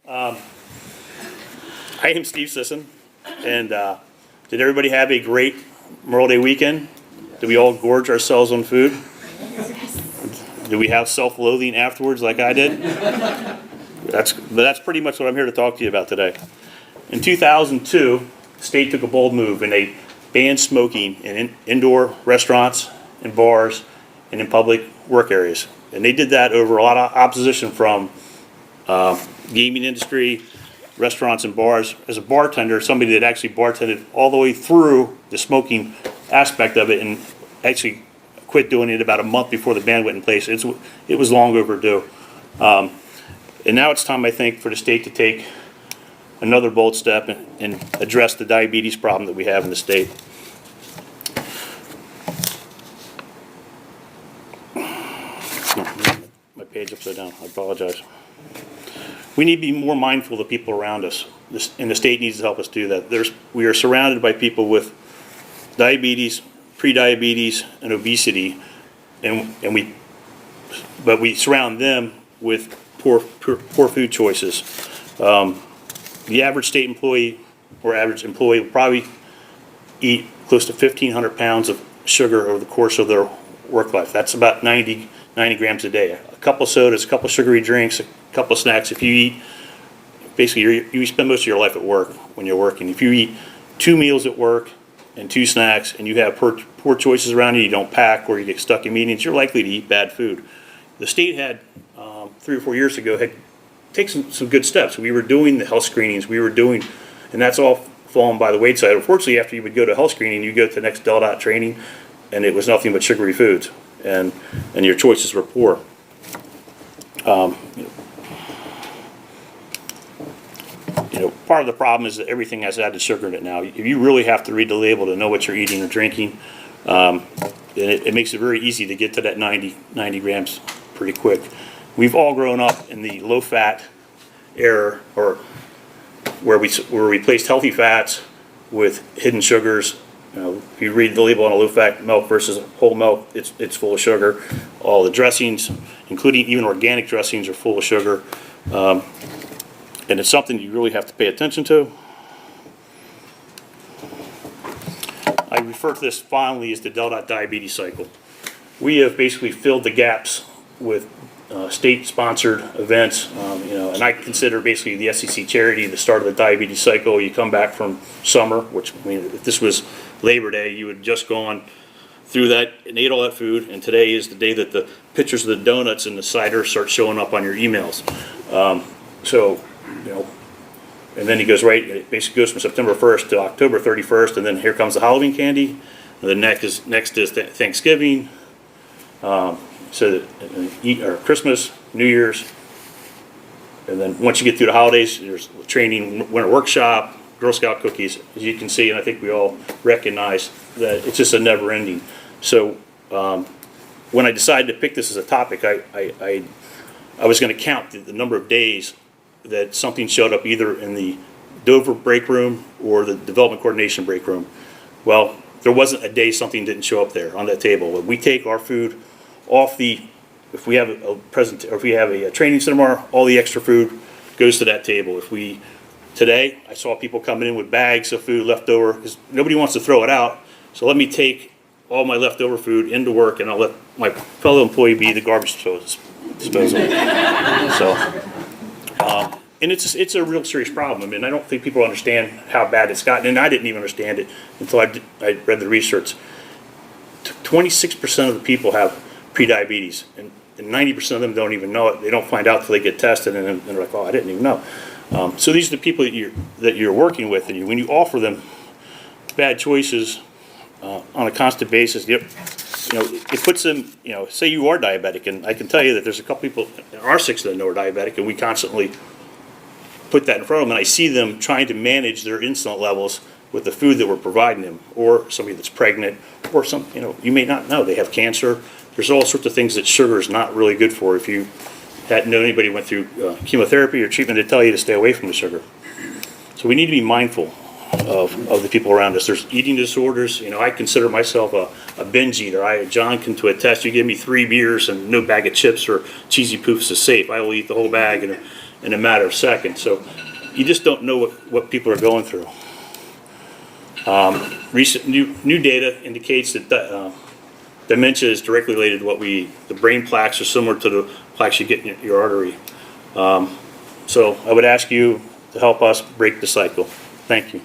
I am Steve Sission, and did everybody have a great Memorial Day weekend? Did we all gorge ourselves on food? Did we have self-loathing afterwards like I did? That's pretty much what I'm here to talk to you about today. In 2002, the state took a bold move and they banned smoking in indoor restaurants and bars and in public work areas. And they did that over a lot of opposition from gaming industry, restaurants and bars. As a bartender, somebody that actually bartended all the way through the smoking aspect of it and actually quit doing it about a month before the ban went in place. It was long overdue. And now it's time, I think, for the state to take another bold step and address the diabetes problem that we have in the state. My page upside down. I apologize. We need to be more mindful of the people around us, and the state needs to help us do that. We are surrounded by people with diabetes, pre-diabetes, and obesity, but we surround them with poor food choices. The average state employee or average employee will probably eat close to 1,500 pounds of sugar over the course of their work life. That's about 90 grams a day. A couple of sodas, a couple of sugary drinks, a couple of snacks. If you eat, basically you spend most of your life at work when you're working. If you eat 2 meals at work and 2 snacks and you have poor choices around you don't pack or you get stuck in meetings, you're likely to eat bad food. The state had 3 or 4 years ago had taken some good steps. We were doing the health screenings. And that's all fallen by the wayside. Unfortunately, after you would go to health screening, you go to the next DELDOT training, and it was nothing but sugary foods, and your choices were poor. Part of the problem is that everything has added sugar in it now. You really have to read the label to know what you're eating or drinking. And it makes it very easy to get to that 90 grams pretty quick. We've all grown up in the low-fat era, or where we replaced healthy fats with hidden sugars. If you read the label on a low-fat milk versus whole milk, it's full of sugar. All the dressings, including even organic dressings, are full of sugar. And it's something you really have to pay attention to. I refer to this fondly as the DELDOT diabetes cycle. We have basically filled the gaps with state-sponsored events, and I consider basically the SEC charity the start of the diabetes cycle. You come back from summer, which, if this was Labor Day, you would have just gone through that and ate all that food, and today is the day that the pictures of the donuts and the cider start showing up on your emails. And then it basically goes from September 1st to October 31st, and then here comes the Halloween candy, and the next is Thanksgiving, or Christmas, New Year's, and then once you get through the holidays, there's training, winter workshop, Girl Scout cookies, as you can see, and I think we all recognize that it's just a never ending. So when I decided to pick this as a topic, I was going to count the number of days that something showed up either in the Dover break room or the development coordination break room. Well, there wasn't a day something didn't show up there on that table. When we take our food off if we have a training seminar, all the extra food goes to that table. Today, I saw people coming in with bags of food left over because nobody wants to throw it out. So let me take all my leftover food into work, and I'll let my fellow employee be the garbage disposal. And it's a real serious problem. I don't think people understand how bad it's gotten, and I didn't even understand it until I read the research. 26% of the people have prediabetes, and 90% of them don't even know it. They don't find out until they get tested, and they're like, "Oh, I didn't even know." So these are the people that you're working with, and when you offer them bad choices on a constant basis, it puts them. Say you are diabetic, and I can tell you that there's a couple people in our section that know are diabetic, and we constantly put that in front of them, and I see them trying to manage their insulin levels with the food that we're providing them, or somebody that's pregnant, or you may not know they have cancer. There's all sorts of things that sugar is not really good for. If you hadn't known anybody went through chemotherapy or treatment, to tell you to stay away from the sugar. So we need to be mindful of the people around us. There's eating disorders. I consider myself a binge eater. John can to attest. You give me 3 beers and no bag of chips or cheesy poofs is safe. I will eat the whole bag, and in a matter of seconds. So you just don't know what people are going through. Recent new data indicates that dementia is directly related to the brain plaques are similar to the plaques you get in your artery. So I would ask you to help us break the cycle. Thank you.